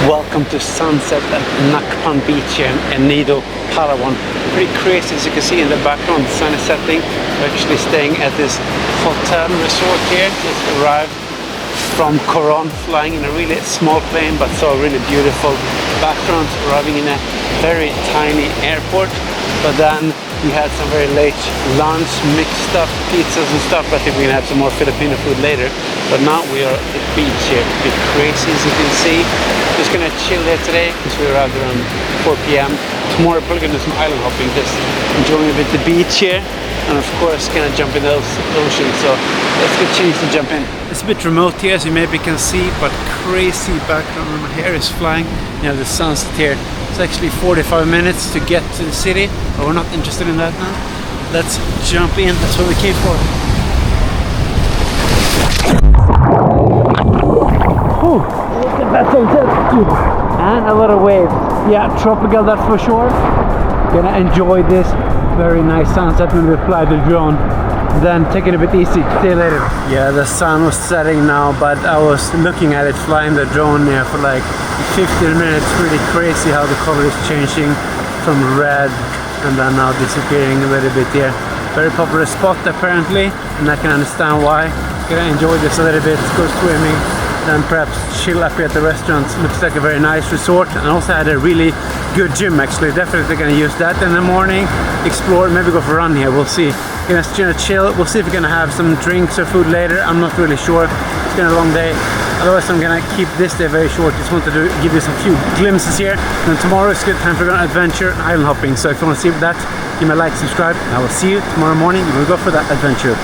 Welcome to sunset at Nacpan beach here in Nido, Palawan. Pretty crazy, as you can see in the background. The sun is setting. We're actually staying at this hotel resort here. Just arrived from Coron, flying in a really small plane, but saw a really beautiful background. Arriving in a very tiny airport, but then we had some very late lunch, mixed up pizzas and stuff. I think we're gonna have some more Filipino food later. But now we are at the beach here. A bit crazy, as you can see. Just gonna chill here today because we arrived around 4 p.m. Tomorrow we're probably gonna do some island hopping, just enjoying a bit the beach here. And of course gonna jump in the ocean. So let's get changed and jump in. It's a bit remote here, as you maybe can see, but crazy background. My hair is flying. You know, the sunset here. It's actually 45 minutes to get to the city, but we're not interested in that now. Let's jump in. That's what we came for. Whew, look at that sunset, dude. And a lot of waves. Yeah, tropical, that's for sure. Gonna enjoy this very nice sunset when we fly the drone. Then take it a bit easy. See you later. Yeah, the sun was setting now, but I was looking at it flying the drone here for like 15 minutes. Really crazy how the color is changing from red and then now disappearing a little bit here. Very popular spot apparently, and I can understand why. Gonna enjoy this a little bit, go swimming, then perhaps chill up here at the restaurant. Looks like a very nice resort, and also had a really good gym actually. Definitely gonna use that in the morning, explore, maybe go for a run here, we'll see. Gonna chill, we'll see if we're gonna have some drinks or food later, I'm not really sure. It's been a long day, otherwise I'm gonna keep this day very short. Just wanted to give you some few glimpses here. And tomorrow is good time for an adventure, island hopping. So if you want to see that, give me a like, subscribe, and I will see you tomorrow morning. We'll go for that adventure.